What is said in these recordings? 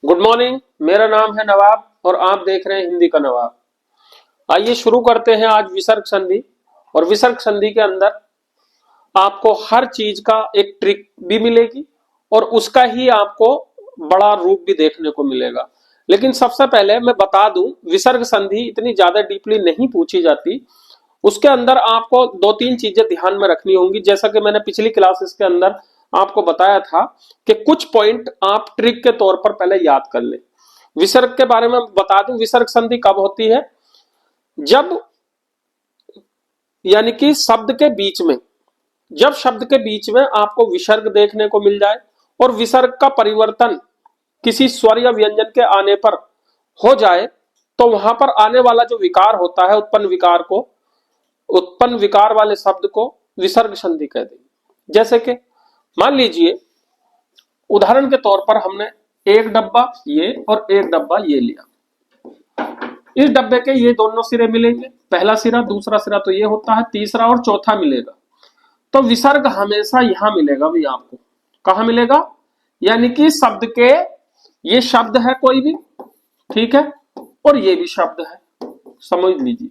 Good morning. मेरा नाम है नवाब और आप देख रहे हैं हिंदी का नवाब। आइए शुरू करते हैं आज विसर्ग संधि। और विसर्ग संधि के अंदर आपको हर चीज का एक ट्रिक भी मिलेगी और उसका ही आपको बड़ा रूप भी देखने को मिलेगा। लेकिन सबसे पहले मैं बता दूं, विसर्ग संधि इतनी ज्यादा डीपली नहीं पूछी जाती। उसके अंदर आपको दो तीन चीजें ध्यान में रखनी होंगी, जैसा कि मैंने पिछली क्लासेस के अंदर आपको बताया था कि कुछ पॉइंट आप ट्रिक के तौर पर पहले याद कर लें। विसर्ग के बारे में बता दूं, विसर्ग संधि कब होती है? जब यानी कि शब्द के बीच में, जब शब्द के बीच में आपको विसर्ग देखने को मिल जाए और विसर्ग का परिवर्तन किसी स्वर या व्यंजन के आने पर हो जाए, तो वहां पर आने वाला जो विकार होता है, उत्पन्न विकार वाले शब्द को विसर्ग संधि कह देंगे। जैसे कि मान लीजिए, उदाहरण के तौर पर हमने एक डब्बा ये और एक डब्बा ये लिया। इस डब्बे के ये दोनों सिरे मिलेंगे, पहला सिरा दूसरा सिरा तो ये होता है, तीसरा और चौथा मिलेगा। तो विसर्ग हमेशा यहां मिलेगा भाई आपको। कहां मिलेगा? यानी कि शब्द के, ये शब्द है कोई भी, ठीक है, और ये भी शब्द है, समझ लीजिए।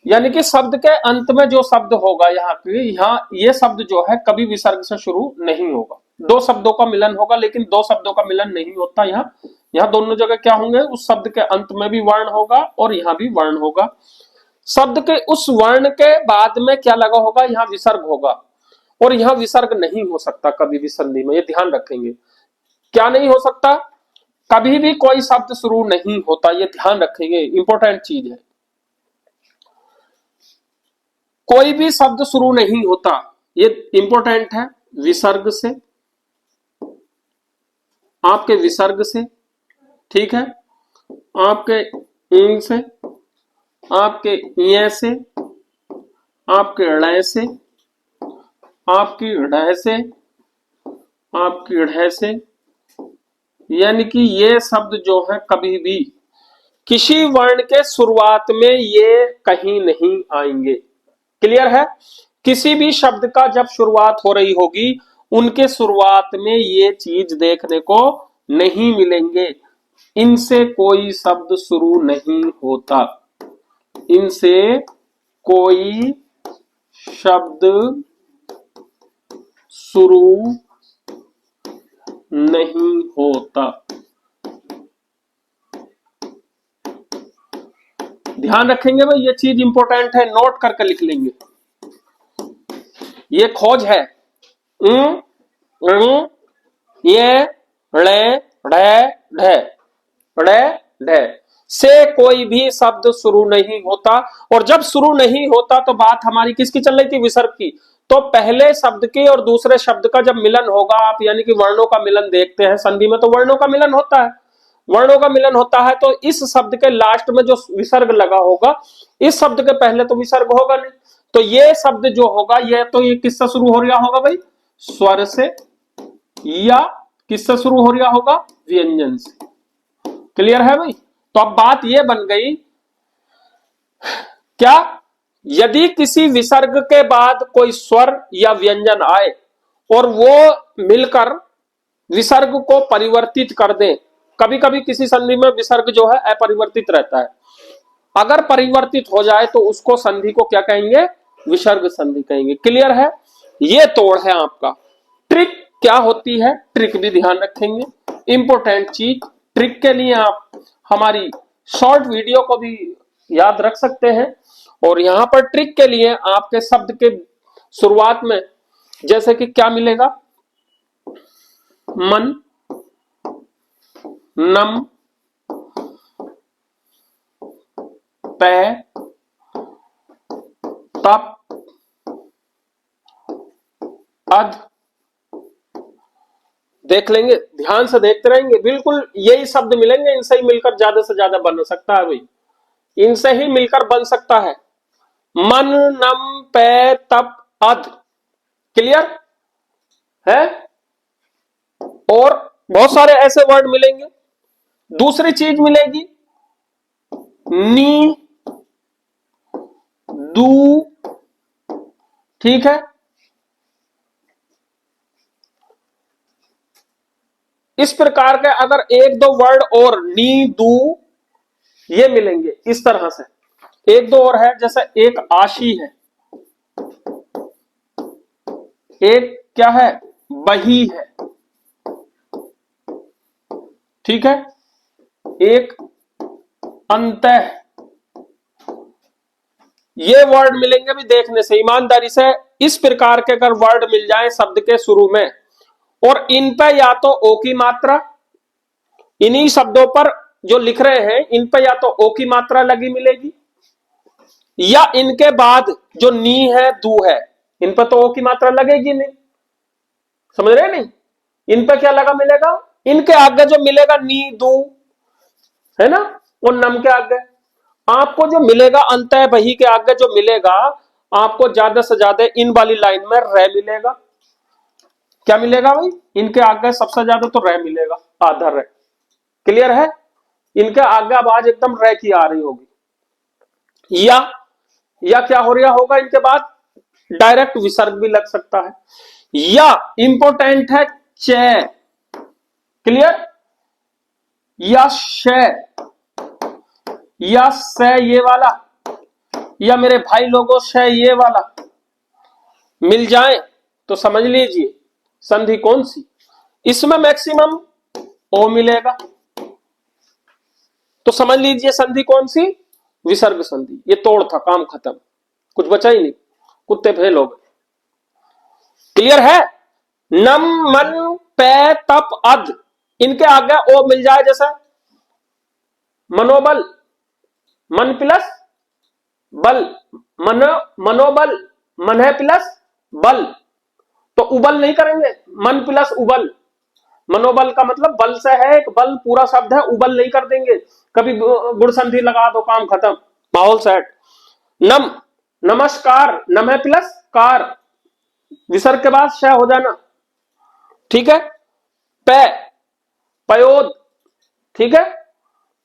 यानी कि शब्द के अंत में जो शब्द होगा, यहाँ ये शब्द जो है कभी विसर्ग से शुरू नहीं होगा। दो शब्दों का मिलन होगा, लेकिन दो शब्दों का मिलन नहीं होता। यहाँ दोनों जगह क्या होंगे, उस शब्द के अंत में भी वर्ण होगा और यहाँ भी वर्ण होगा। शब्द के उस वर्ण के बाद में क्या लगा होगा, यहाँ विसर्ग होगा। और यहाँ विसर्ग नहीं हो सकता कभी भी संधि में, ये ध्यान रखेंगे। क्या नहीं हो सकता? कभी भी कोई शब्द शुरू नहीं होता, ये ध्यान रखेंगे, इंपॉर्टेंट चीज है। कोई भी शब्द शुरू नहीं होता, ये इंपॉर्टेंट है। विसर्ग से, आपके विसर्ग से, ठीक है, आपके ईं से, आपके ये से, आपके ड़ से, आपकी ढ से, आपकी ढ से। यानी कि ये शब्द जो है कभी भी किसी वर्ण के शुरुआत में ये कहीं नहीं आएंगे। क्लियर है? किसी भी शब्द का जब शुरुआत हो रही होगी, उनके शुरुआत में ये चीज देखने को नहीं मिलेंगे। इनसे कोई शब्द शुरू नहीं होता, इनसे कोई शब्द शुरू नहीं होता। ध्यान रखेंगे भाई, ये चीज इंपॉर्टेंट है, नोट करके लिख लेंगे। ये खोज है। ये ड़े ढे ढे ड़े ढे से कोई भी शब्द शुरू नहीं होता। और जब शुरू नहीं होता तो बात हमारी किसकी चल रही थी? विसर्ग की। तो पहले शब्द के और दूसरे शब्द का जब मिलन होगा, आप यानी कि वर्णों का मिलन देखते हैं संधि में, तो वर्णों का मिलन होता है। वर्णों का मिलन होता है तो इस शब्द के लास्ट में जो विसर्ग लगा होगा, इस शब्द के पहले तो विसर्ग होगा नहीं। तो ये शब्द जो होगा, ये किससे शुरू हो रहा होगा भाई? स्वर से, या किससे शुरू हो रहा होगा? व्यंजन से। क्लियर है भाई? तो अब बात ये बन गई, क्या यदि किसी विसर्ग के बाद कोई स्वर या व्यंजन आए और वो मिलकर विसर्ग को परिवर्तित कर दे। कभी कभी किसी संधि में विसर्ग जो है अपरिवर्तित रहता है, अगर परिवर्तित हो जाए तो उसको संधि को क्या कहेंगे? विसर्ग संधि कहेंगे। क्लियर है? ये तोड़ है आपका। ट्रिक क्या होती है, ट्रिक भी ध्यान रखेंगे, इंपॉर्टेंट चीज। ट्रिक के लिए आप हमारी शॉर्ट वीडियो को भी याद रख सकते हैं। और यहां पर ट्रिक के लिए आपके शब्द के शुरुआत में जैसे कि क्या मिलेगा? मन, नम, पै, तप, अध। देख लेंगे, ध्यान से देखते रहेंगे, बिल्कुल यही शब्द मिलेंगे, इनसे ही मिलकर ज्यादा से ज्यादा बन सकता है भाई, इनसे ही मिलकर बन सकता है। मन, नम, पै, तप, अध। क्लियर है? और बहुत सारे ऐसे वर्ड मिलेंगे। दूसरी चीज मिलेगी नी, दू, ठीक है, इस प्रकार के अगर एक दो वर्ड और नी दू ये मिलेंगे इस तरह से, एक दो और है, जैसे एक आशी है, एक क्या है, बही है, ठीक है, एक अंतः, ये वर्ड मिलेंगे भी देखने से, ईमानदारी से। इस प्रकार के अगर वर्ड मिल जाए शब्द के शुरू में और इन पे या तो ओ की मात्रा, इन्हीं शब्दों पर जो लिख रहे हैं इन पे या तो ओ की मात्रा लगी मिलेगी, या इनके बाद जो नी है दू है इन पर तो ओ की मात्रा लगेगी नहीं, समझ रहे नहीं, इन पे क्या लगा मिलेगा, इनके आगे जो मिलेगा नी दू है ना, वो नम के आगे आपको जो मिलेगा, अंतः बही के आगे जो मिलेगा आपको ज्यादा से ज्यादा इन वाली लाइन में रह मिलेगा। क्या मिलेगा भाई, इनके आगे सबसे ज्यादा तो रह मिलेगा, आधा रह, क्लियर है, इनके आगे आवाज एकदम रह की आ रही होगी, या क्या हो रहा होगा, इनके बाद डायरेक्ट विसर्ग भी लग सकता है, या इंपोर्टेंट है च, क्लियर, या श, या स ये वाला, या मेरे भाई लोगों श ये वाला मिल जाए तो समझ लीजिए संधि कौन सी, इसमें मैक्सिमम ओ मिलेगा, तो समझ लीजिए संधि कौन सी, विसर्ग संधि। ये तोड़ था, काम खत्म, कुछ बचा ही नहीं, कुत्ते फेल हो गए, क्लियर है। नम मन पे तप अध, इनके आगे ओ मिल जाए, जैसा मनोबल, मन प्लस बल, मनोबल, मन है प्लस बल, तो उबल नहीं करेंगे, मन प्लस उबल, मनोबल का मतलब बल से है, एक बल पूरा शब्द है, उबल नहीं कर देंगे, कभी गुण संधि लगा दो, काम खत्म, माहौल सेट। नम, नमस्कार, नम है प्लस कार, विसर्ग के बाद श हो जाना, ठीक है, पे, पयोद, ठीक है,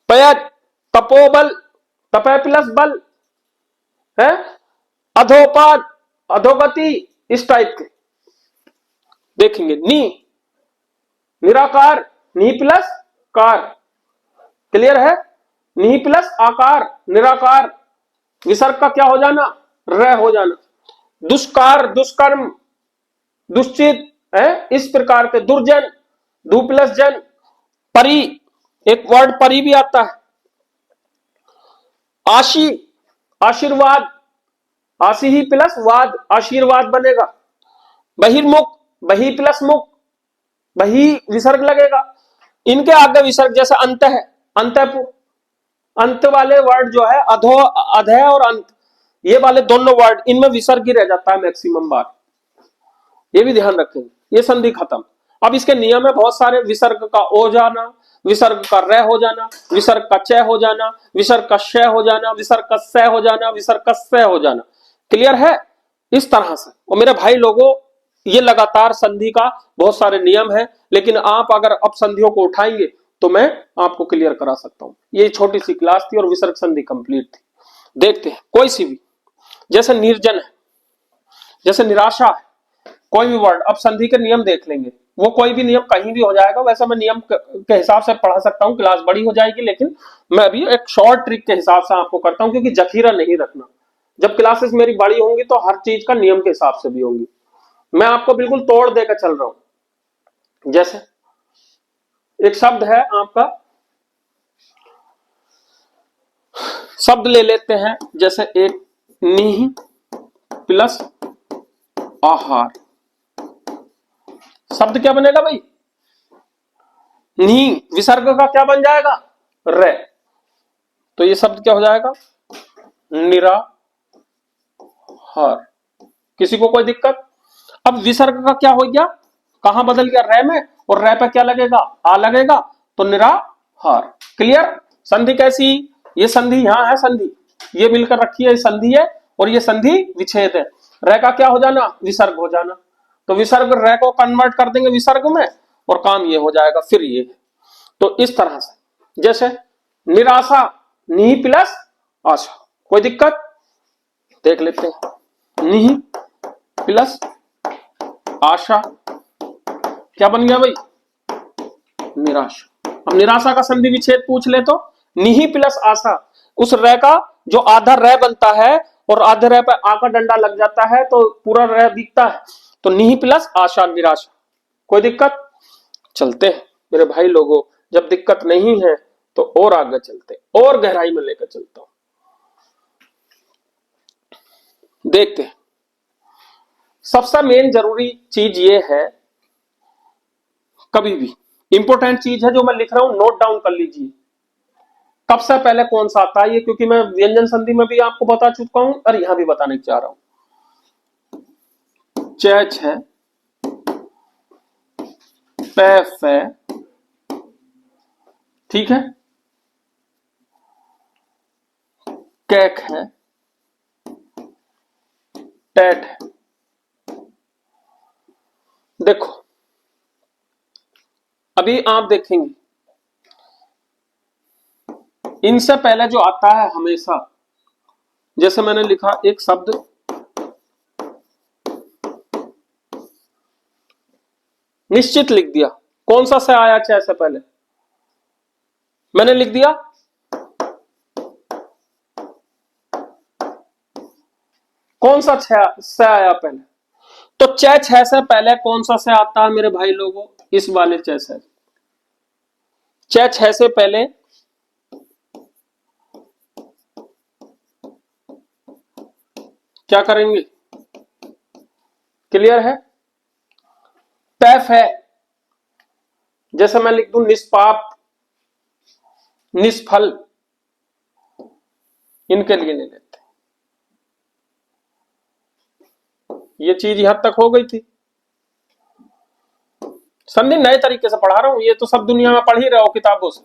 पयत, तपोबल, तपय प्लस बल है, अधोपाद, अधोगति, इस टाइप के देखेंगे। नी, निराकार, नी प्लस कार, क्लियर है, नी प्लस आकार, निराकार, विसर्ग का क्या हो जाना, रह हो जाना। दुष्कार, दुष्कर्म, दुश्चित है, इस प्रकार के, दुर्जन, दु प्लस जन, परी, एक वर्ड परी भी आता है, आशी, आशीर्वाद, आशी ही प्लस वाद, आशीर्वाद बनेगा। बहिर्मुख, बही प्लस मुख, बही विसर्ग लगेगा, इनके आगे विसर्ग, जैसे अंत है, अंतपुर, अंत वाले वर्ड जो है अधो, अधय और अंत, ये वाले दोनों वर्ड इनमें विसर्ग ही रह जाता है मैक्सिमम बार, ये भी ध्यान रखेंगे। ये संधि खत्म। अब इसके नियम है बहुत सारे, विसर्ग का ओ जाना, विसर्ग का रे हो जाना, विसर्ग का च हो जाना, विसर्ग का श हो जाना, विसर्ग का स हो जाना, विसर्ग का स हो जाना, क्लियर है, इस तरह से। और मेरे भाई लोगों, ये लगातार संधि का बहुत सारे नियम है, लेकिन आप अगर अब संधियों को उठाएंगे तो मैं आपको क्लियर करा सकता हूं। ये छोटी सी क्लास थी और विसर्ग संधि कंप्लीट थी। देखते हैं कोई सी भी, जैसे निर्जन है, जैसे निराशा है, कोई भी वर्ड, अब संधि के नियम देख लेंगे, वो कोई भी नियम कहीं भी हो जाएगा, वैसे मैं नियम के हिसाब से पढ़ा सकता हूँ, क्लास बड़ी हो जाएगी, लेकिन मैं अभी एक शॉर्ट ट्रिक के हिसाब से आपको करता हूँ, क्योंकि जखीरा नहीं रखना, जब क्लासेस मेरी बड़ी होंगी तो हर चीज का नियम के हिसाब से भी होंगी, मैं आपको बिल्कुल तोड़ देकर चल रहा हूं। जैसे एक शब्द है आपका, शब्द ले लेते हैं, जैसे एक नी प्लस आहार, शब्द क्या बनेगा भाई, नी, विसर्ग का क्या बन जाएगा, रे, तो ये शब्द क्या हो जाएगा, निराहार। किसी को कोई दिक्कत। अब विसर्ग का क्या हो गया, कहां बदल गया, रे में, और रे पे क्या लगेगा, आ लगेगा, तो निराहार, क्लियर। संधि कैसी, ये संधि यहां है, संधि ये मिलकर रखी है, संधि है, और ये संधि विच्छेद है, रे का क्या हो जाना, विसर्ग हो जाना, तो विसर्ग रे को कन्वर्ट कर देंगे विसर्ग में और काम ये हो जाएगा, फिर ये है। तो इस तरह से, जैसे निराशा, नी प्लस आशा, कोई दिक्कत, देख लेते हैं, नी प्लस आशा क्या बन गया भाई, निराशा। अब निराशा का संधि विच्छेद पूछ ले तो निहि प्लस आशा, उस रे का जो आधा रे बनता है और आधे रे पे आ का डंडा लग जाता है तो पूरा रे दिखता है, तो निहि प्लस आशा निराशा। कोई दिक्कत? चलते हैं मेरे भाई लोगों, जब दिक्कत नहीं है तो और आगे चलते, और गहराई में लेकर चलता हूं। देखते हैं, सबसे मेन जरूरी चीज ये है, कभी भी इंपॉर्टेंट चीज है जो मैं लिख रहा हूं, नोट डाउन कर लीजिए। कब से पहले कौन सा आता है ये, क्योंकि मैं व्यंजन संधि में भी आपको बता चुका हूं और यहां भी बताने चाह रहा हूं। चैच है, पैफ है, ठीक है, कैक है, टैट है। देखो अभी आप देखेंगे, इनसे पहले जो आता है हमेशा, जैसे मैंने लिखा एक शब्द निश्चित लिख दिया, कौन सा से आया च से पहले? मैंने लिख दिया कौन सा से आया पहले, तो छ से पहले कौन सा से आता है मेरे भाई लोगों? इस वाले छ से पहले क्या करेंगे? क्लियर है? पैफ है, जैसे मैं लिख दूं निष्पाप, निष्फल, इनके लिए ले लेते। ये चीज यहां तक हो गई थी। संधि नए तरीके से पढ़ा रहा हूं, ये तो सब दुनिया में पढ़ ही रहे हो किताबों से।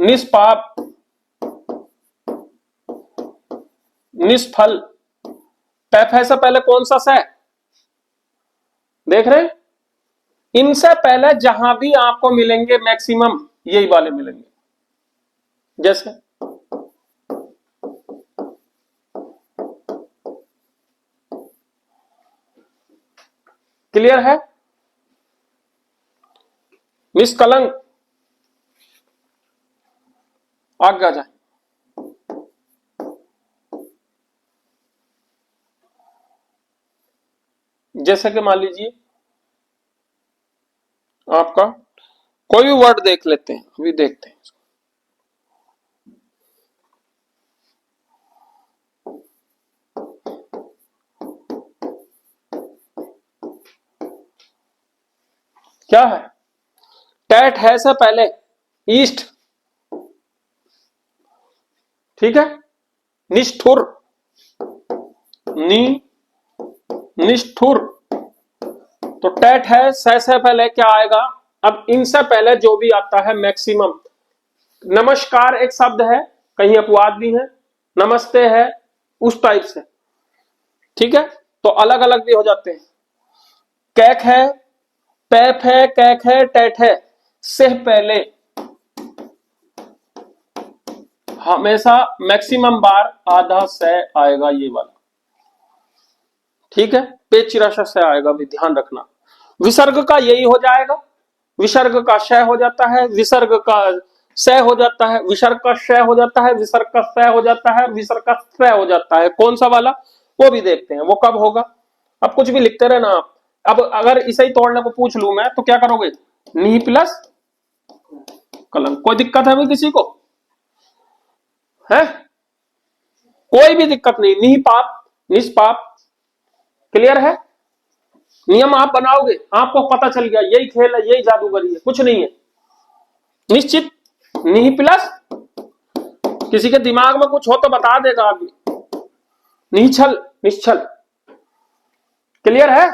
निष्पाप, निष्फल, पैफ है से पहले कौन सा से? देख रहे हैं? इनसे पहले जहां भी आपको मिलेंगे मैक्सिमम यही वाले मिलेंगे। जैसे क्लियर है? निष्कलंक, आगे जाए। जैसे कि मान लीजिए आपका कोई भी वर्ड देख लेते हैं, अभी देखते हैं। क्या है? टैट है से पहले ईस्ट, ठीक है, निष्ठुर, निष्ठुर, तो टैट है से पहले क्या आएगा? अब इनसे पहले जो भी आता है मैक्सिमम, नमस्कार एक शब्द है, कहीं अपवाद भी है, नमस्ते है, उस टाइप से, ठीक है, तो अलग अलग भी हो जाते हैं। कैक है, पैफ है, कैक है, टैट है, से पहले हमेशा मैक्सिमम बार आधा से आएगा, ये वाला, ठीक है, पेचिराशा से आएगा, भी ध्यान रखना। विसर्ग का यही हो जाएगा, विसर्ग का श हो जाता है, विसर्ग का स हो जाता है, विसर्ग का श हो जाता है, विसर्ग का स हो जाता है, विसर्ग का स हो जाता है। कौन सा वाला वो भी देखते हैं, वो कब होगा। अब कुछ भी लिखते रहना आप। अब अगर इसे ही तोड़ने को पूछ लूं मैं तो क्या करोगे? नी प्लस कलंक। कोई दिक्कत है भाई किसी को? है कोई भी दिक्कत नहीं। निपाप, निष्पाप, क्लियर है? नियम आप बनाओगे, आपको पता चल गया यही खेल है, यही जादूगरी है, कुछ नहीं है। निश्चित, नी प्लस, किसी के दिमाग में कुछ हो तो बता देगा आदमी। निश्चल, निश्चल, क्लियर है?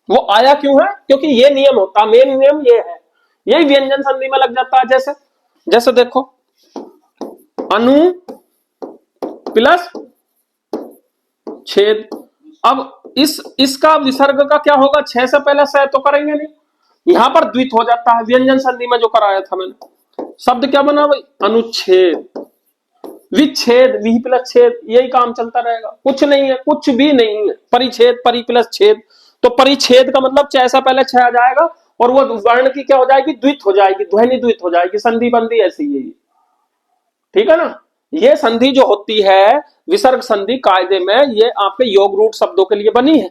वो आया क्यों है? क्योंकि ये नियम होता, मेन नियम ये है, यही व्यंजन संधि में लग जाता है। जैसे जैसे देखो, अनु प्लस छेद। अब इसका विसर्ग का क्या होगा? छह से पहले से तो करेंगे नहीं, यहां पर द्वित हो जाता है। व्यंजन संधि में जो कराया था मैंने, शब्द क्या बना भाई? अनुच्छेद, विच्छेद, विहि प्लस छेद, यही काम चलता रहेगा। कुछ नहीं है, कुछ भी नहीं है। परिच्छेद, परि प्लस छेद, तो परिच्छेद का मतलब छह से पहले छह आ जाएगा और वो वर्ण की क्या हो जाएगी, द्वित हो जाएगी, ध्वनि द्वित हो जाएगी, संधि बंदी ऐसी है ये, ठीक है ना। ये संधि जो होती है विसर्ग संधि कायदे में, ये आपके योग रूट शब्दों के लिए बनी है।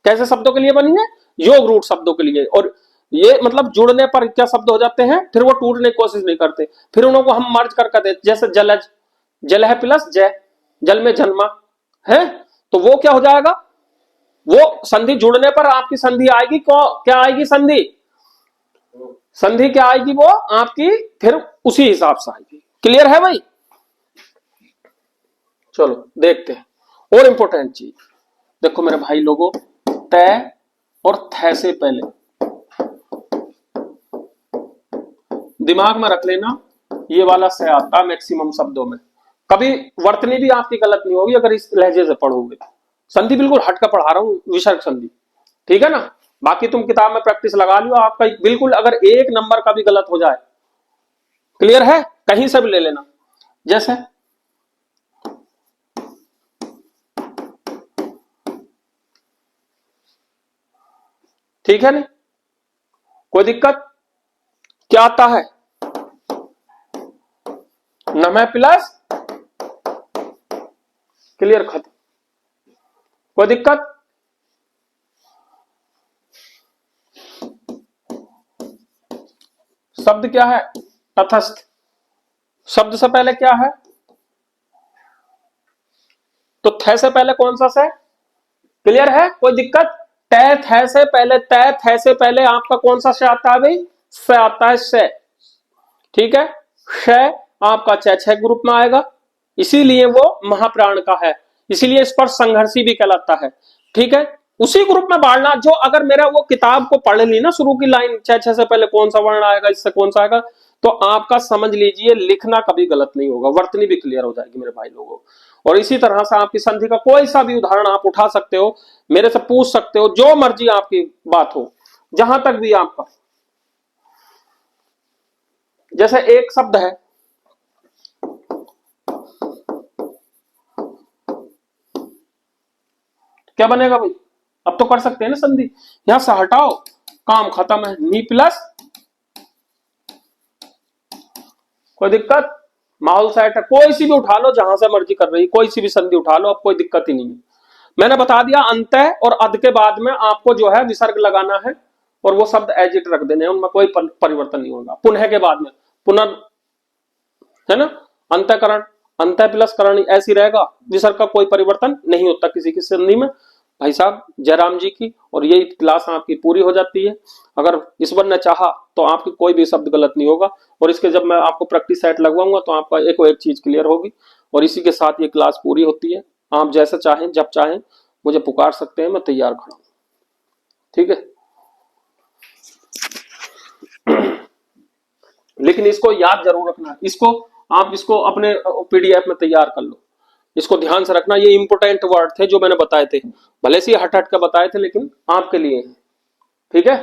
कैसे शब्दों के लिए बनी है, योग रूट शब्दों के लिए। और ये मतलब जुड़ने पर क्या शब्द हो जाते हैं, फिर वो टूटने की कोशिश नहीं करते, फिर उनको हम मर्ज कर देते, जैसे जलज, जल है प्लस जय, जल में जन्मा है, तो वो क्या हो जाएगा, वो संधि जुड़ने पर आपकी संधि आएगी, क्या आएगी संधि, संधि क्या आएगी वो आपकी फिर उसी हिसाब से आएगी। क्लियर है भाई। चलो देखते हैं और इंपॉर्टेंट चीज, देखो मेरे भाई लोगों, तय और थ से पहले दिमाग में रख लेना, ये वाला से आता मैक्सिमम शब्दों में, कभी वर्तनी भी आपकी गलत नहीं होगी अगर इस लहजे से पढ़ोगे। संधि बिल्कुल हट कर पढ़ा रहा हूं, विसर्ग संधि, ठीक है ना। बाकी तुम किताब में प्रैक्टिस लगा लियो, आपका बिल्कुल अगर एक नंबर का भी गलत हो जाए, क्लियर है, कहीं से भी ले लेना। जैसे ठीक है नहीं, कोई दिक्कत, क्या आता है, नमः प्लस, क्लियर, खत्म, कोई दिक्कत। शब्द क्या है, तटस्थ, शब्द से पहले क्या है, तो थ से पहले कौन सा से, क्लियर है, कोई दिक्कत। तय थ से पहले, तय थ से पहले आपका कौन सा से आता है भाई, से आता है, से, ठीक है। श आपका छ ग्रुप में आएगा, इसीलिए वो महाप्राण का है, इसीलिए इस पर संघर्षी भी कहलाता है, ठीक है। उसी ग्रुप में बांटना, जो अगर मेरा वो किताब को पढ़ ली ना, शुरू की लाइन छ से पहले कौन सा वर्ण आएगा, इससे कौन सा आएगा, तो आपका समझ लीजिए लिखना कभी गलत नहीं होगा, वर्तनी भी क्लियर हो जाएगी मेरे भाई लोगों। और इसी तरह से आपकी संधि का कोई सा भी उदाहरण आप उठा सकते हो, मेरे से पूछ सकते हो, जो मर्जी आपकी बात हो, जहां तक भी आपका, जैसे एक शब्द है, क्या बनेगा भाई, अब तो कर सकते हैं ना संधि, यहां से हटाओ, काम खत्म है, नी प्लस, कोई दिक्कत, माहौल सेट है, कोई सी भी उठा लो, जहां से मर्जी कर रही, कोई सी भी संधि उठा लो, अब कोई दिक्कत ही नहीं है। मैंने बता दिया अंतः और अध के बाद में आपको जो है विसर्ग लगाना है, और वो शब्द एज इट रख देने, उनमें कोई परिवर्तन नहीं होगा। पुनः के बाद में पुनर्, है ना, अंतःकरण, अंतः प्लस करण ऐसी रहेगा, विसर्ग का कोई परिवर्तन नहीं होता किसी की संधि में। भाई साहब जयराम जी की और यही क्लास आपकी पूरी हो जाती है। अगर ईश्वर ने चाहा तो आपकी कोई भी शब्द गलत नहीं होगा, और इसके जब मैं आपको प्रैक्टिस सेट लगवाऊंगा तो आपका एक चीज क्लियर होगी, और इसी के साथ ये क्लास पूरी होती है। आप जैसा चाहें जब चाहें मुझे पुकार सकते हैं, मैं तैयार खड़ा हूं, ठीक है। लेकिन इसको याद जरूर रखना, इसको आप इसको अपने पीडीएफ में तैयार कर लो, इसको ध्यान से रखना, ये इंपोर्टेंट वर्ड थे जो मैंने बताए थे, भले से हट हट कर बताए थे लेकिन आपके लिए, ठीक है।